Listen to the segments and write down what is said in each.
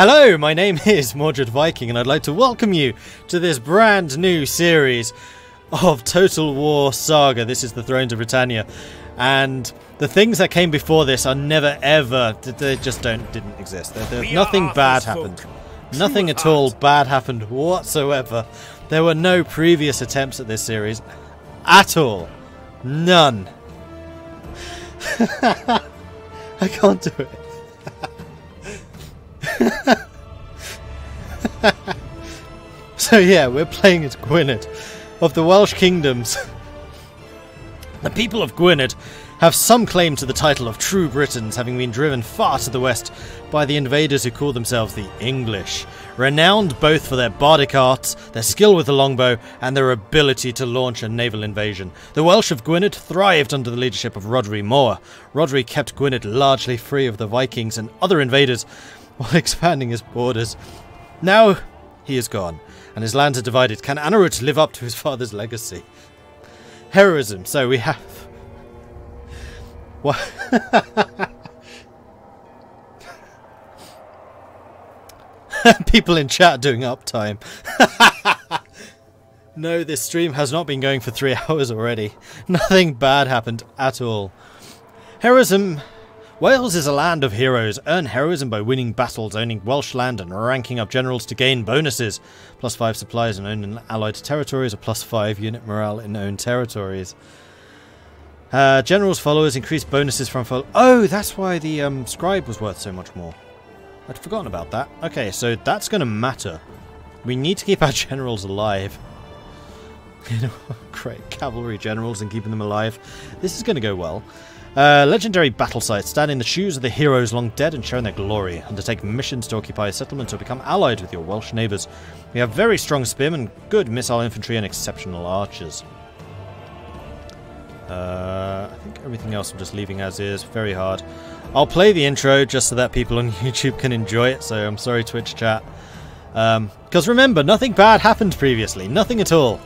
Hello, my name is Mordred Viking and I'd like to welcome you to this brand new series of Total War Saga. This is the Thrones of Britannia, and the things that came before this are never ever, they just didn't exist. Nothing bad happened. Nothing at all bad happened whatsoever. There were no previous attempts at this series at all. None. I can't do it. So yeah, we're playing as Gwyned of the Welsh kingdoms. The people of Gwyned have some claim to the title of true Britons, having been driven far to the west by the invaders who call themselves the English, renowned both for their bardic arts, their skill with the longbow, and their ability to launch a naval invasion. The Welsh of Gwyned thrived under the leadership of Rhodri Mawr. Rhodri kept Gwyned largely free of the Vikings and other invaders while expanding his borders. Now he is gone, and his lands are divided. Can Anarut live up to his father's legacy? Heroism. So we have... What? People in chat doing uptime. No, this stream has not been going for 3 hours already. Nothing bad happened at all. Heroism. Wales is a land of heroes. Earn heroism by winning battles, owning Welsh land, and ranking up generals to gain bonuses. +5 supplies in owned and allied territories, or +5 unit morale in owned territories. Generals' followers increase bonuses from follow. Oh, that's why the scribe was worth so much more. I'd forgotten about that. Okay, so that's going to matter. We need to keep our generals alive. You know, great cavalry generals and keeping them alive. This is going to go well. Legendary battle sites. Stand in the shoes of the heroes long dead and share their glory. Undertake missions to occupy a settlement or become allied with your Welsh neighbours. We have very strong spearmen, good missile infantry, and exceptional archers. I think everything else I'm just leaving as is. Very hard. I'll play the intro just so that people on YouTube can enjoy it, so I'm sorry, Twitch chat. Because remember, nothing bad happened previously. Nothing at all.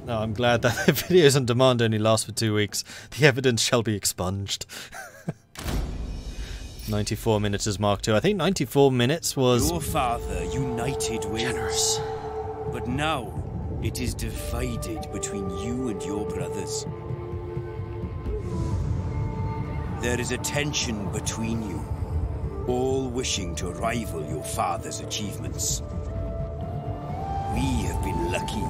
No, I'm glad that the videos on demand only last for 2 weeks. The evidence shall be expunged. 94 minutes is Mark II. I think 94 minutes was... Your father united Wales. Generous. But now it is divided between you and your brothers. There is a tension between you, all wishing to rival your father's achievements. We have been lucky.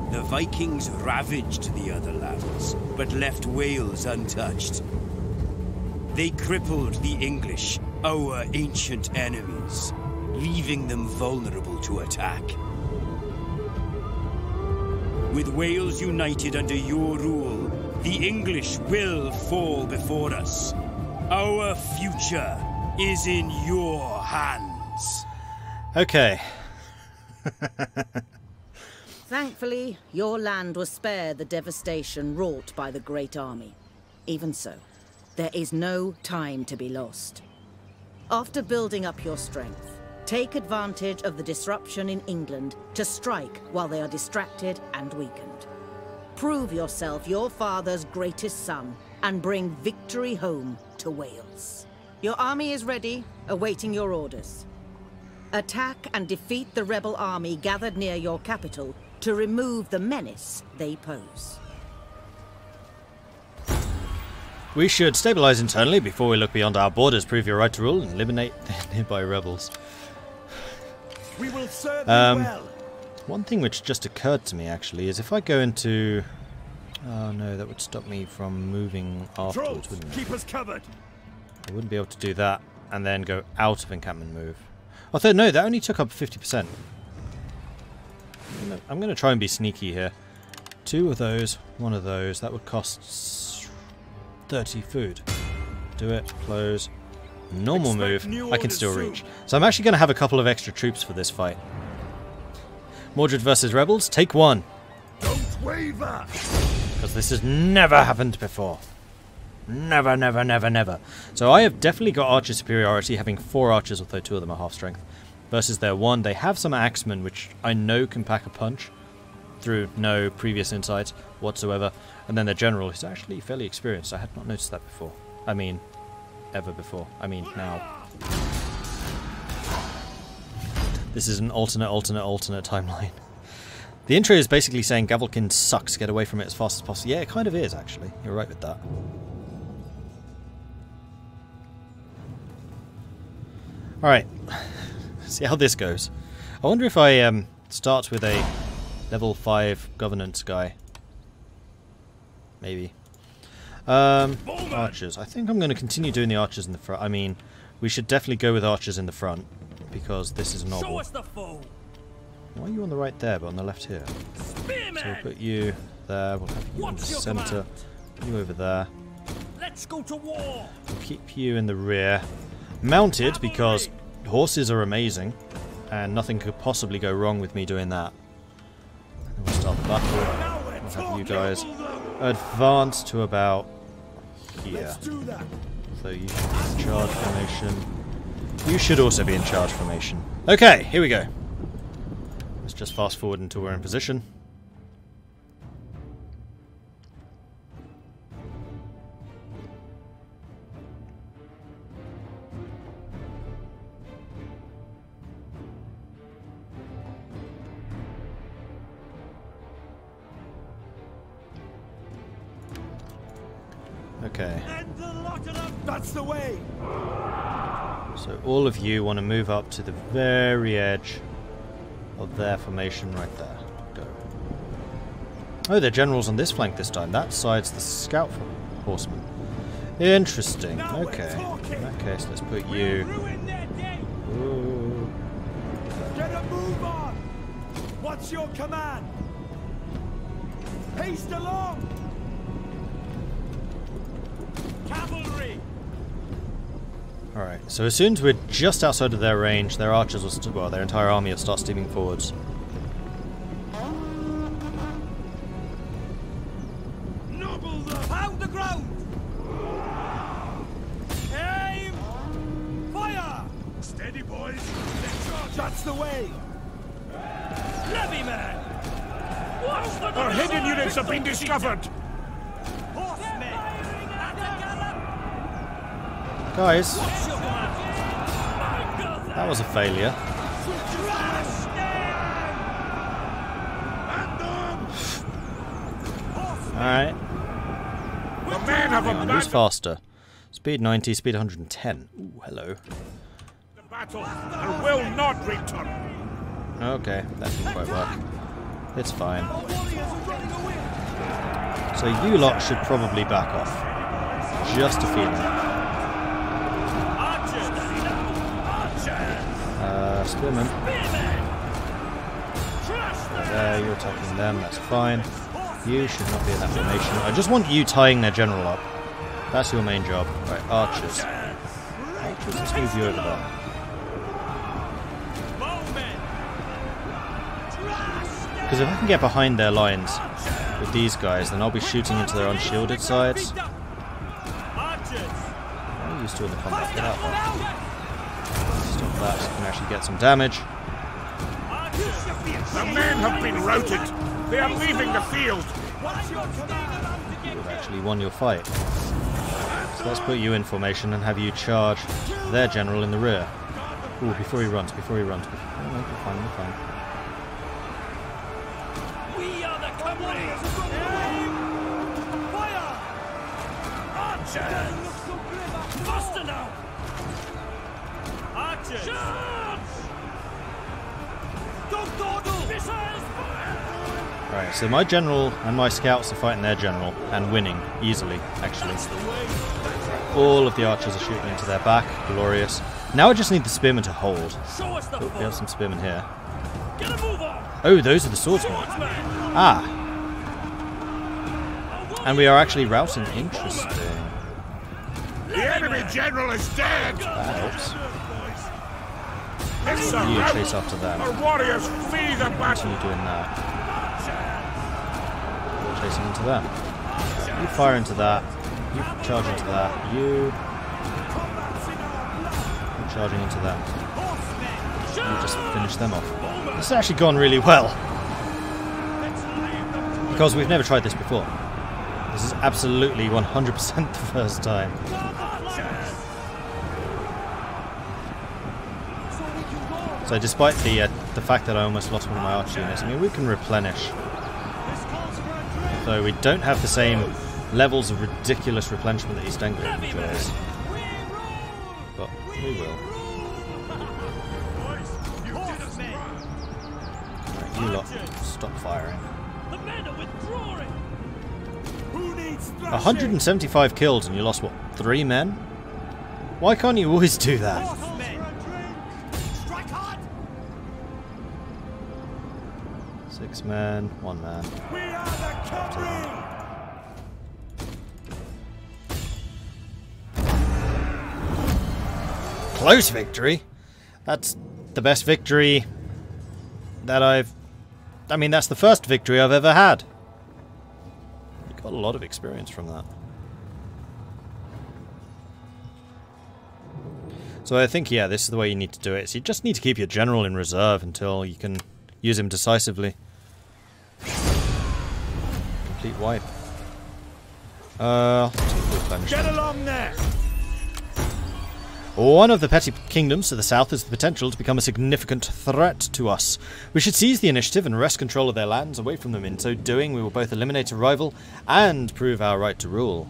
The Vikings ravaged the other lands, but left Wales untouched. They crippled the English, our ancient enemies, leaving them vulnerable to attack. With Wales united under your rule, the English will fall before us. Our future is in your hands. Okay. Thankfully, your land was spared the devastation wrought by the Great Army. Even so, there is no time to be lost. After building up your strength, take advantage of the disruption in England to strike while they are distracted and weakened. Prove yourself your father's greatest son and bring victory home to Wales. Your army is ready, awaiting your orders. Attack and defeat the rebel army gathered near your capital to remove the menace they pose. We should stabilise internally before we look beyond our borders, prove your right to rule, and eliminate the nearby rebels. We will serve you well. One thing which just occurred to me actually is if I go into... Oh no, that would stop me from moving afterwards, wouldn't it? Keep us covered. I wouldn't be able to do that and then go out of encampment move. Although no, that only took up 50%. I'm going to try and be sneaky here. 2 of those, 1 of those. That would cost 30 food. Do it. Close. Normal move. I can still reach. So I'm actually going to have a couple of extra troops for this fight. Mordred versus rebels. Take 1. Don't waver. Because this has never happened before. Never, never, never, never. So I have definitely got archer superiority, having 4 archers, although 2 of them are half strength, versus their 1. They have some axemen, which I know can pack a punch through no previous insights whatsoever. And then their general is actually fairly experienced. I had not noticed that before. I mean, ever before. I mean, now. This is an alternate timeline. The intro is basically saying Gavelkind sucks, get away from it as fast as possible. Yeah, it kind of is, actually. You're right with that. Alright. See how this goes. I wonder if I start with a level 5 governance guy. Maybe. Archers. I think I'm going to continue doing the archers in the front. I mean, we should definitely go with archers in the front, because this is novel. Show us the foe. Why are you on the right there, but on the left here? Spearman. So we'll put you there, we'll have you in the centre, you over there. Let's go to war. We'll keep you in the rear. Mounted, because horses are amazing, and nothing could possibly go wrong with me doing that. And we'll start the battle. We'll have you guys advance to about here. So you should be in charge formation. You should also be in charge formation. Okay, here we go. Let's just fast forward until we're in position. Okay. That's the way. So all of you want to move up to the very edge of their formation right there. Go. Oh, they're generals on this flank this time. That side's the scout horsemen. Interesting. Okay. In that case, let's put you... Ooh. Get a move on. What's your command? Haste along. Cavalry. Alright, so as soon as we're just outside of their range, their archers will well, their entire army will start steaming forwards. Noble the pound the ground. Aim. Fire. Steady, boys. That's the way. Levy man. Our hidden units have been discovered. Guys, that was a failure. Alright. The men have Hang on, who's faster? Speed 90, speed 110. Ooh, hello. the battle and will not return. Okay, that didn't quite work. It's fine. So you lot should probably back off. Just a feeling. Spearman. There, you're attacking them, that's fine. You should not be in that formation. I just want you tying their general up. That's your main job. Right, archers. Archers, let's move you over there. Because if I can get behind their lines with these guys, then I'll be shooting into their unshielded sides. What are you still in the combat? Get out there. Stop that, so you can actually get some damage. The men have been routed. They are leaving the field. You've actually won your fight. So let's put you in formation and have you charge their general in the rear. Ooh, before he runs. Oh, no, you're fine, you're fine. We are the cavalry. Fire! Archers! Faster now! Archers! Charge! Don't dawdle! Missiles! Alright, so my general and my scouts are fighting their general and winning easily, actually. All of the archers are shooting into their back. Glorious. Now I just need the spearmen to hold. Oh, we have some spearmen here. Oh, those are the swordsmen. Ah. And we are actually routing. Interesting. The enemy general is dead. That helps. It's a You rout. chase after them. Our warriors flee the battle. Continue doing that. Chasing into them. You fire into that. You charge into that. You charging into that. You just finish them off. This has actually gone really well. Because we've never tried this before. This is absolutely 100% the first time. So despite the fact that I almost lost one of my archer units, I mean, we can replenish. Though we don't have the same levels of ridiculous replenishment that East Anglia enjoys. But we will. Right, you lot, stop firing. 175 kills and you lost, what, 3 men? Why can't you always do that? 6 men, 1 man. We are the cavalry! Close victory? That's the best victory that I mean, that's the first victory I've ever had. Got a lot of experience from that. So I think, yeah, this is the way you need to do it. So you just need to keep your general in reserve until you can use him decisively. Complete wipe. Get along there! One of the petty kingdoms to the south has the potential to become a significant threat to us. We should seize the initiative and wrest control of their lands away from them. In so doing, we will both eliminate a rival and prove our right to rule.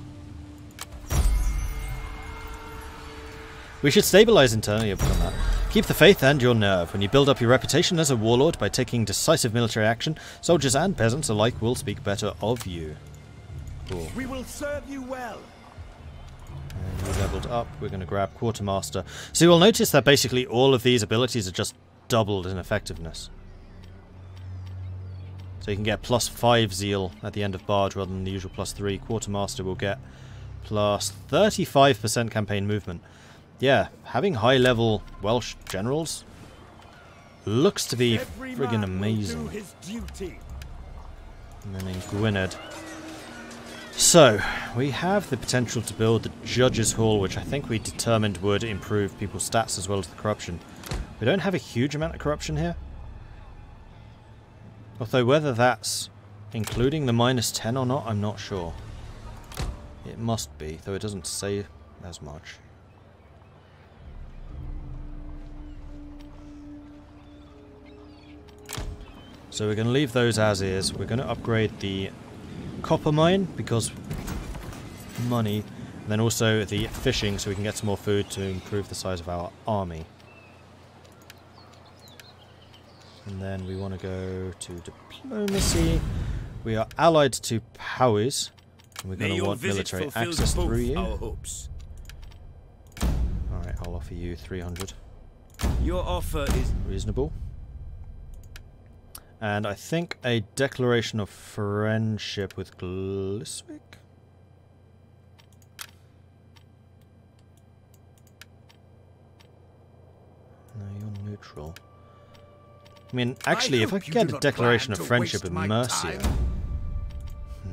We should stabilize internally upon that. Keep the faith and your nerve. When you build up your reputation as a warlord by taking decisive military action, soldiers and peasants alike will speak better of you. Cool. We will serve you well. And we leveled up, we're going to grab Quartermaster. So you'll notice that basically all of these abilities are just doubled in effectiveness. So you can get +5 zeal at the end of Bard rather than the usual +3. Quartermaster will get plus 35% campaign movement. Yeah, having high level Welsh generals looks to be friggin' amazing. And then in Gwyned. So, we have the potential to build the Judges Hall, which I think we determined would improve people's stats as well as the corruption. We don't have a huge amount of corruption here. Although whether that's including the -10 or not, I'm not sure. It must be, though it doesn't say as much. So we're going to leave those as is. We're going to upgrade the copper mine because money, and then also the fishing so we can get some more food to improve the size of our army. And then we want to go to diplomacy. We are allied to Powys, and we're going to want military access through you. Alright, I'll offer you 300. Your offer is reasonable. And I think a declaration of friendship with Gliswick? No, you're neutral. I mean, actually, if I could get a declaration of friendship with Mercia...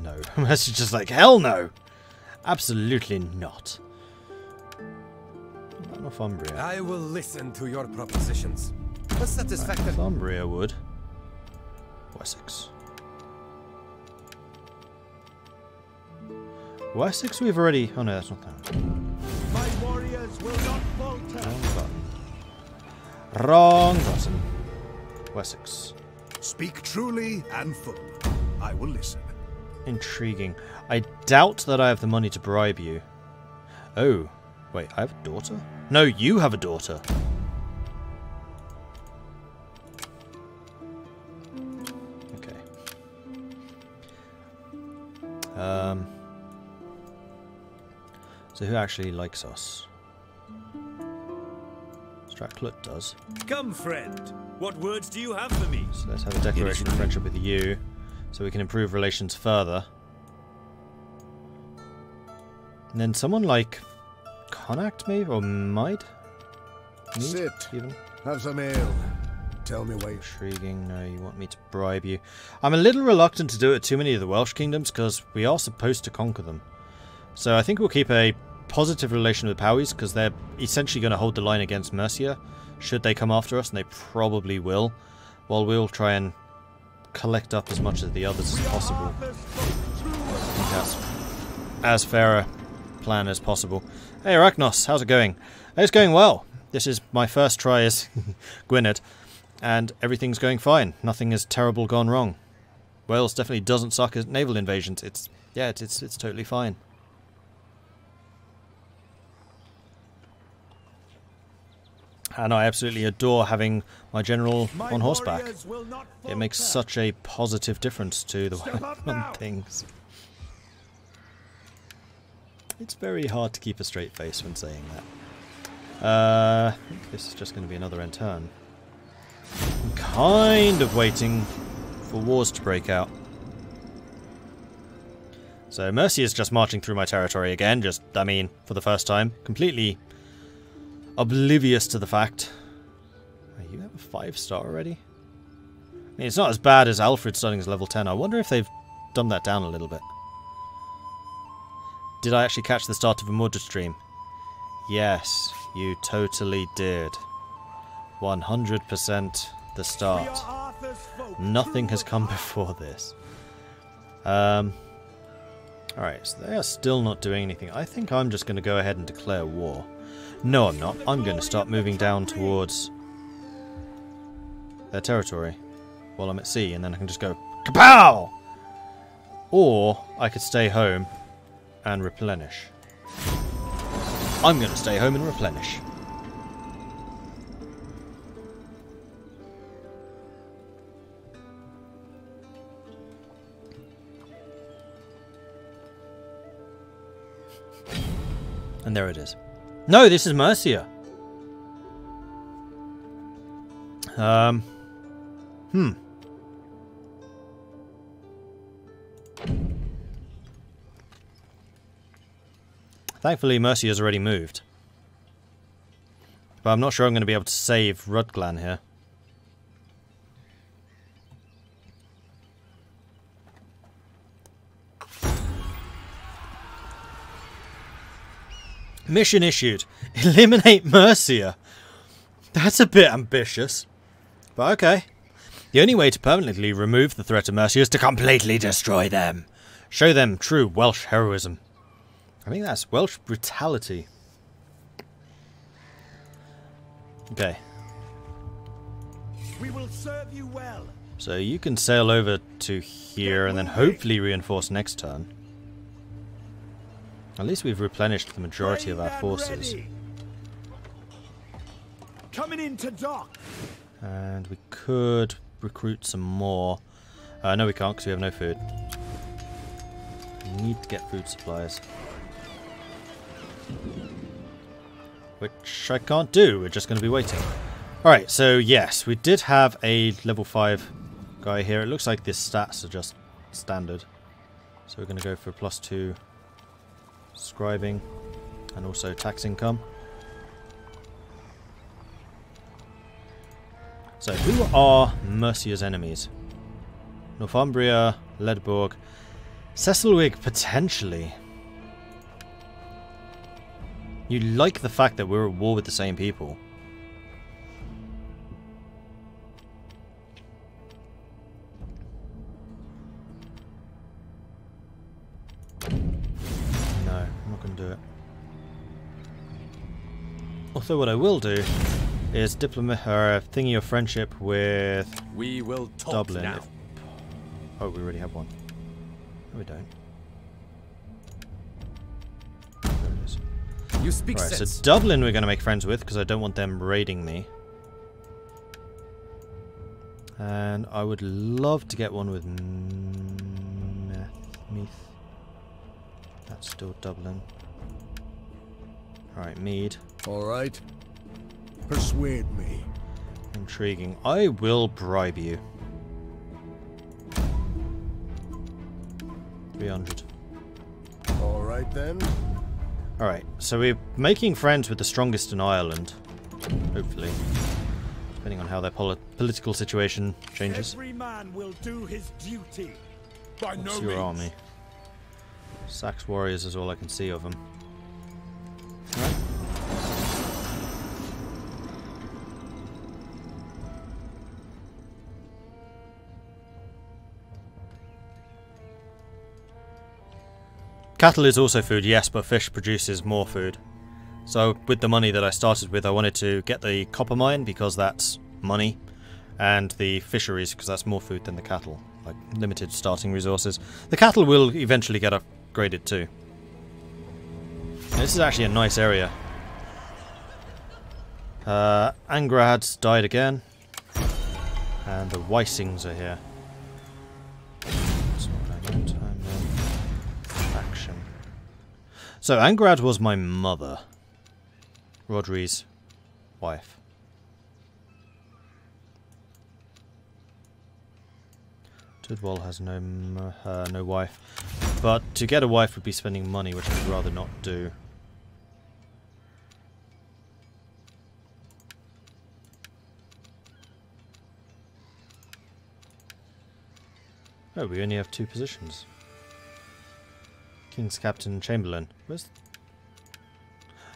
No. Mercia's just like, hell no! Absolutely not. Northumbria. I will listen to your propositions. A satisfactory... Northumbria would. Wessex. Wessex we've already... Oh no, that's not that. My warriors will not falter. Wrong button. Wrong button. Wessex. Speak truly and full. I will listen. Intriguing. I doubt that I have the money to bribe you. Oh. Wait, I have a daughter? No, you have a daughter. So who actually likes us? Stratclut does. Come, friend. What words do you have for me? So let's have a declaration of friendship with you, so we can improve relations further. And then someone like Connacht, maybe, or Mide? Sit. Even. Have some ale. Tell me why. Intriguing. No, you want me to bribe you. I'm a little reluctant to do it at too many of the Welsh kingdoms because we are supposed to conquer them. So I think we'll keep a positive relation with Powies, because they're essentially going to hold the line against Mercia, should they come after us, and they probably will, while we'll try and collect up as much of the others as possible. I think that's as fair a plan as possible. Hey Arachnos, how's it going? It's going well. This is my first try as Gwined, and everything's going fine. Nothing has terrible gone wrong. Wales definitely doesn't suck at naval invasions. It's totally fine. And I absolutely adore having my general on horseback. It makes such a positive difference to the way I run things. It's very hard to keep a straight face when saying that. I think this is just going to be another end turn. I'm kind of waiting for wars to break out. So Mercia is just marching through my territory again, for the first time. Completely oblivious to the fact. Wait, you have a 5-star already? I mean, it's not as bad as Alfred starting as level 10. I wonder if they've dumbed that down a little bit. Did I actually catch the start of a Mordred stream? Yes, you totally did. 100% the start. Nothing has come before this. Alright, so they are still not doing anything. I think I'm just going to go ahead and declare war. No, I'm not. I'm going to start moving down towards their territory while I'm at sea, and then I can just go kapow! Or I could stay home and replenish. I'm going to stay home and replenish. And there it is. No, this is Mercia. Thankfully, Mercia has already moved. But I'm not sure I'm going to be able to save Rudglan here. Mission issued. Eliminate Mercia. That's a bit ambitious. But okay. The only way to permanently remove the threat of Mercia is to completely destroy them. Show them true Welsh heroism. I think that's Welsh brutality. Okay. We will serve you well. So you can sail over to here and then hopefully reinforce next turn. At least we've replenished the majority of our forces. Coming into dock. And we could recruit some more. No, we can't because we have no food. We need to get food supplies. Which I can't do. We're just going to be waiting. Alright, so yes, we did have a level 5 guy here. It looks like the stats are just standard. So we're going to go for +2 scribing and also tax income. So who are Mercia's enemies? Northumbria, Ledborg, Cecilwig potentially. You like the fact that we're at war with the same people. Do it. Although what I will do is thingy of friendship with We will talk Dublin. now. Oh, we already have one. No, we don't. There it is. You speak Right, sense. so Dublin we're going to make friends with because I don't want them raiding me. And I would love to get one with Meath. That's still Dublin. Alright, Mead. Alright. Persuade me. Intriguing. I will bribe you. 300. Alright then. Alright, so we're making friends with the strongest in Ireland. Hopefully. Depending on how their political situation changes. Every man will do his duty. By What's no your means. army? Sax warriors is all I can see of them. Right. Cattle is also food, yes, but fish produces more food. So with the money that I started with, I wanted to get the copper mine because that's money, and the fisheries because that's more food than the cattle, like limited starting resources. The cattle will eventually get upgraded too. And this is actually a nice area. Angrad's died again, and the Weissings are here. That's what I meant. Faction. So Angrad was my mother. Rodri's wife. Tudwal has no wife, but to get a wife would be spending money, which I'd rather not do. Oh, we only have 2 positions. King's Captain, Chamberlain. Where's...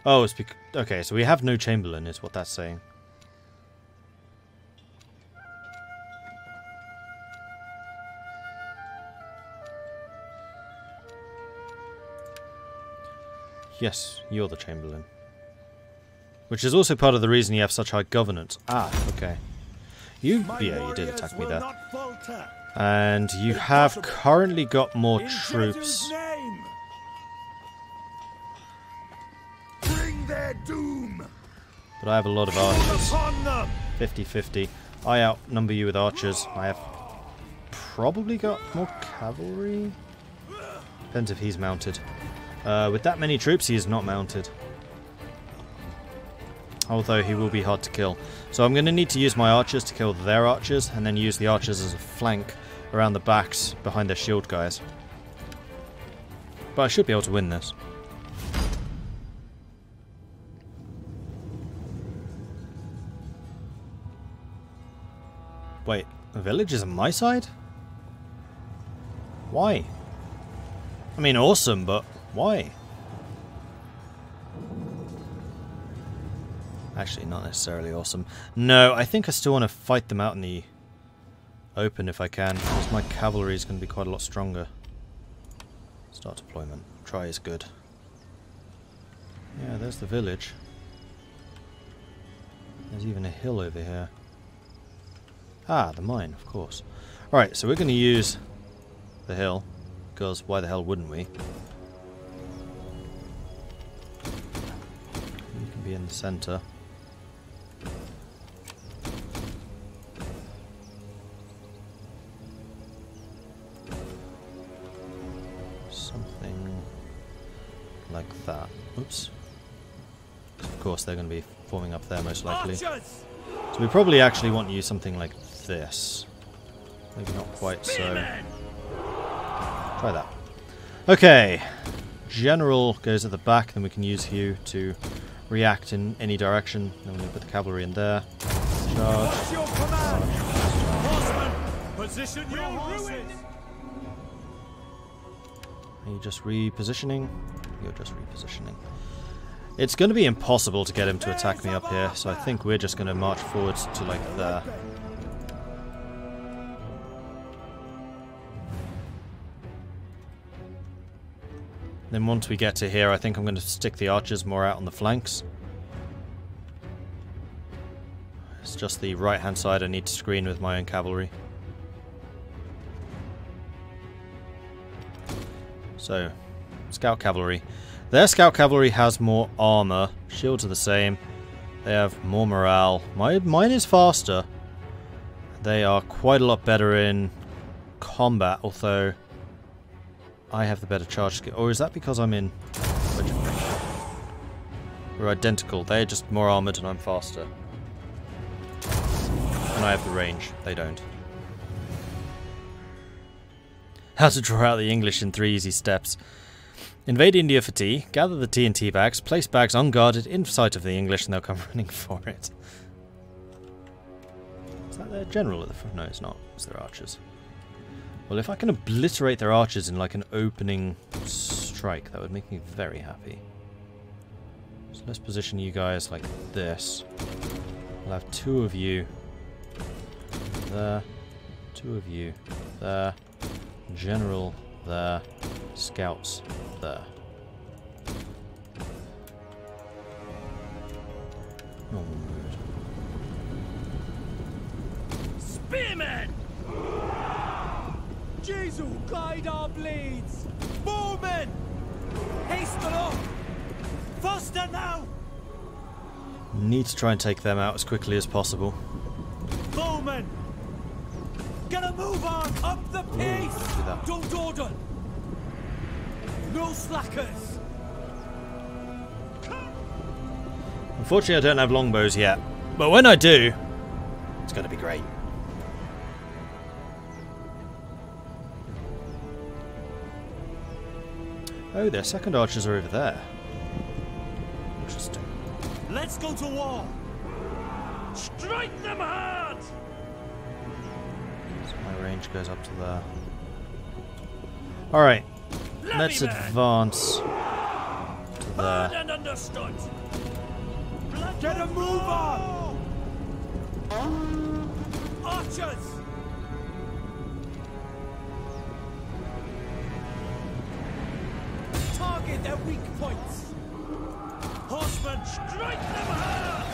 Oh, it's because... Okay, so we have no Chamberlain, is what that's saying. Yes, you're the Chamberlain. Which is also part of the reason you have such high governance. Ah, okay. You... Yeah, you did attack me there. And you have currently got more troops. But I have a lot of archers. 50-50. I outnumber you with archers. I have probably got more cavalry. Depends if he's mounted. With that many troops, he is not mounted. Although he will be hard to kill. So I'm going to need to use my archers to kill their archers, and then use the archers as a flank around the backs behind their shield guys. But I should be able to win this. Wait, the village is on my side? Why? I mean, awesome, but why? Actually, not necessarily awesome. No, I think I still want to fight them out in the open if I can, because my cavalry is going to be quite a lot stronger. Start deployment. Try is good. Yeah, there's the village. There's even a hill over here. Ah, the mine, of course. Alright, so we're going to use the hill, because why the hell wouldn't we? You can be in the center. Something like that. Oops. Of course, they're going to be forming up there most likely. So we probably actually want to use something like this. Maybe not quite so. Try that. Okay. General goes at the back, then we can use Hugh to react in any direction. Then we're going to put the cavalry in there. Charge. Position your horses. Are you just repositioning? You're just repositioning. It's going to be impossible to get him to attack me up here, so I think we're just going to march forwards to like there. Then once we get to here, I think I'm going to stick the archers more out on the flanks. It's just the right-hand side I need to screen with my own cavalry. So, scout cavalry. Their scout cavalry has more armor. Shields are the same. They have more morale. Mine is faster. They are quite a lot better in combat, although I have the better charge skill. Or is that because I'm in... We're identical. They're just more armored and I'm faster. And I have the range. They don't. How to draw out the English in 3 easy steps. Invade India for tea, gather the TNT bags, place bags unguarded in sight of the English and they'll come running for it. Is that their general at the front? No, it's not. It's their archers. Well, if I can obliterate their archers in like an opening strike, that would make me very happy. So let's position you guys like this. I'll have 2 of you there, 2 of you there, general there, scouts there. Oh, Spearmen! Jesu, guide our blades! Bowmen! Haste along! Faster now! need to try and take them out as quickly as possible. Bowmen! Get a move on! Up the pace! Do that. Don't order! No slackers! Unfortunately, I don't have longbows yet, but when I do, it's going to be great. Oh, their second archers are over there. Interesting. Let's go to war! Strike them hard! So my range goes up to there. Alright, let's advance to there. And understood! Get a move on! Archers! Target their weak points! Horsemen, strike them hard!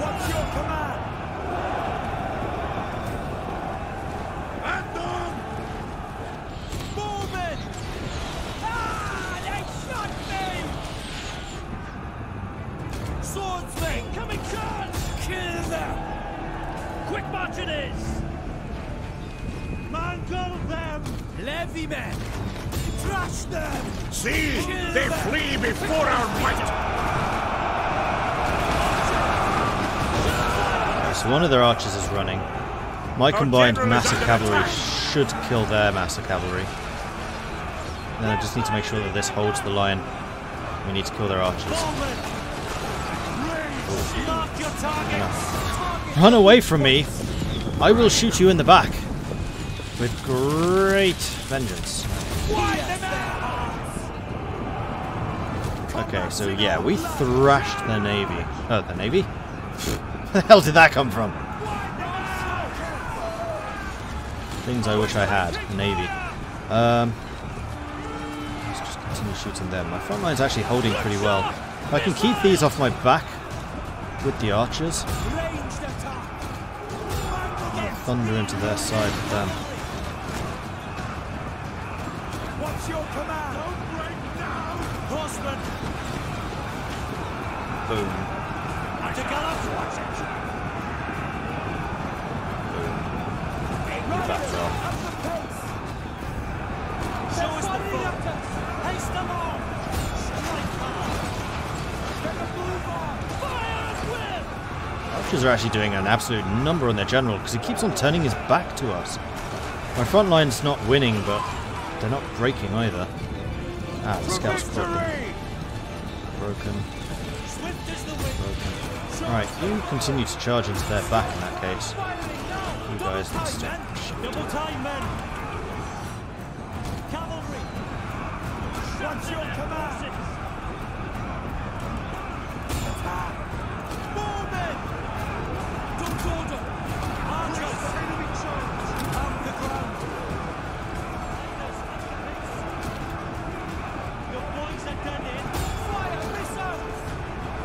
What's your command? And on! Bowmen! Ah! They shot me! Swordsmen! Incoming charge! Kill them! Quick march it is! Mangle them! Levy men! Trash them! See! Kill They them! flee before our might! So one of their archers is running. My combined general is massive under cavalry attack. should kill their massive cavalry. And then I just need to make sure that this holds the line. We need to kill their archers. Bowmen! Mark your targets! Run away from me! I will shoot you in the back. With great vengeance. Wipe them out! Okay, so yeah, we thrashed their navy. Oh, the navy? Where the hell did that come from? Things I wish I had. The navy. Let's just continue shooting them. My front line's actually holding pretty well. If I can keep these off my back with the archers, Ranged attack! I'll thunder into their side with them. What's your command? Don't break down! Horsemen! Boom. To gallop! Back off. Show us the foot! Haste along! Strike hard! Get a move on! Fire at will! Archers are actually doing an absolute number on their general because he keeps on turning his back to us. My front line's not winning, but they're not breaking either. Ah, the scouts broken. Broken. Swift as the wind! Broken. Alright, you continue to charge into their back in that case. You guys need to stop. Double time, men! Cavalry! What's your command? Attack! Bowmen! Don't order! Archers! Enemy charge! Arm the ground! Your boys are done in! Fire missiles!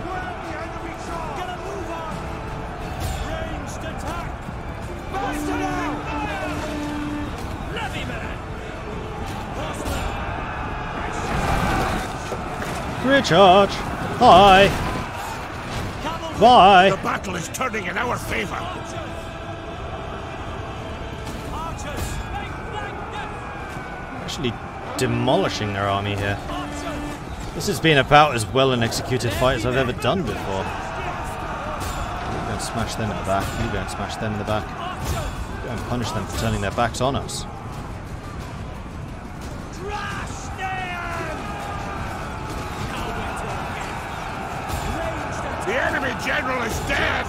Where the enemy charge! Get a move on! Ranged attack! Blast it out! Levy man! Horsemen! Recharge! Hi! Cavalry! Bye! The battle is turning in our favor! Archers! Archers! Make blank them! Actually demolishing their army here. Archers! This has been about as well an executed fight as I've ever done before. You go and smash them in the back. You go and smash them in the back. Archers! Go and punish them for turning their backs on us. Trash them! Ranged attack! The enemy general is dead!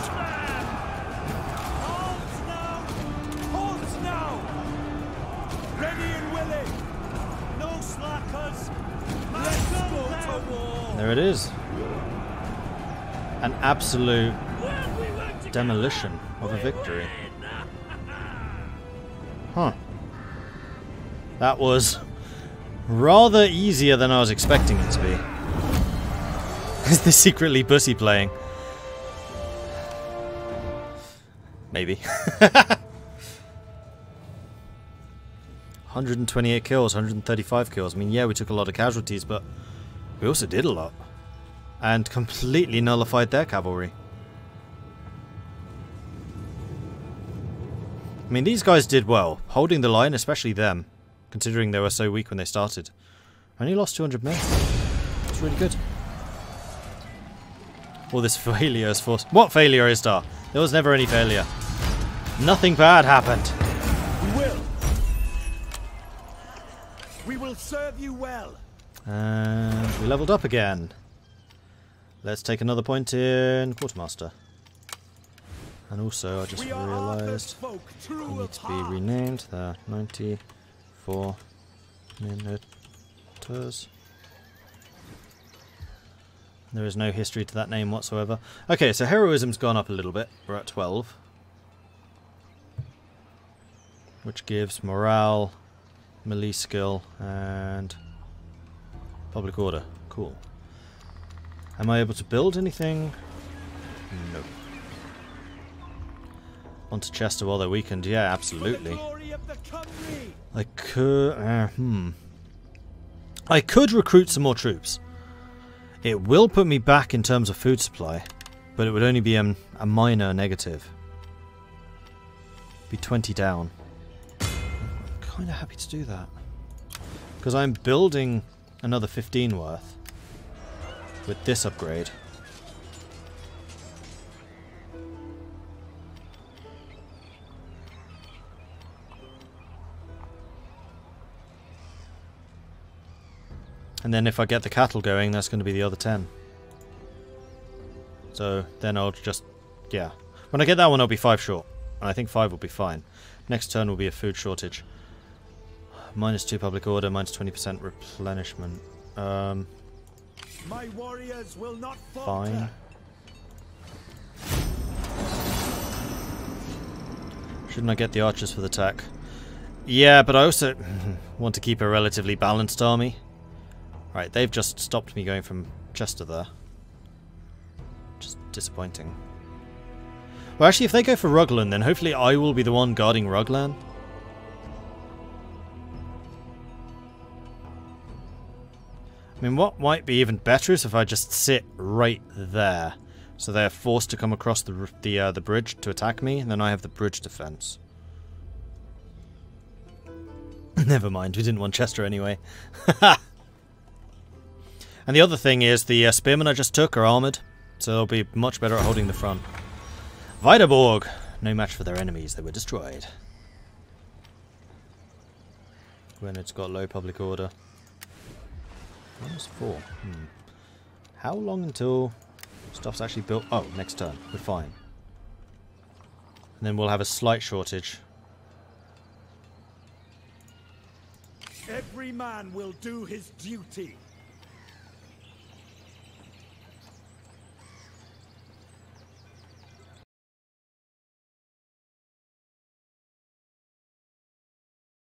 There it is. An absolute demolition of a victory. Huh. That was rather easier than I was expecting it to be. Is this secretly Bussy playing? Maybe. 128 kills, 135 kills. I mean, yeah, we took a lot of casualties, but we also did a lot. And completely nullified their cavalry. I mean, these guys did well, holding the line, especially them, considering they were so weak when they started. Only lost 200 men. That's really good. All this failure is forced. What failure is there? There was never any failure. Nothing bad happened. We will serve you well. And we leveled up again. Let's take another point in Quartermaster. And also, I just realised we need to be renamed. There, 94 minuters. There is no history to that name whatsoever. Okay, so heroism's gone up a little bit. We're at 12. Which gives morale, melee skill, and public order. Cool. Am I able to build anything? No. Onto Chester while they're weakened. Yeah, absolutely. I could... I could recruit some more troops. It will put me back in terms of food supply, but it would only be a minor negative. Be 20 down. I'm kind of happy to do that. Because I'm building another 15 worth with this upgrade. And then if I get the cattle going, that's going to be the other 10. So then I'll just, yeah. When I get that one, I'll be 5 short. And I think 5 will be fine. Next turn will be a food shortage. -2 public order, -20% replenishment. My warriors will not Fine. Shouldn't I get the archers for the attack? Yeah, but I also want to keep a relatively balanced army. Right, they've just stopped me going from Chester there. Just disappointing. Well, actually, if they go for Ruglan, then hopefully I will be the one guarding Ruglan. I mean, what might be even better is if I just sit right there. So they're forced to come across the bridge to attack me, and then I have the bridge defense. Never mind, we didn't want Chester anyway. And the other thing is the spearmen I just took are armoured, so they'll be much better at holding the front. Weideborg! No match for their enemies, they were destroyed. Gwyned's got low public order. -4. How long until stuff's actually built? Oh, next turn. We're fine. And then we'll have a slight shortage. Every man will do his duty.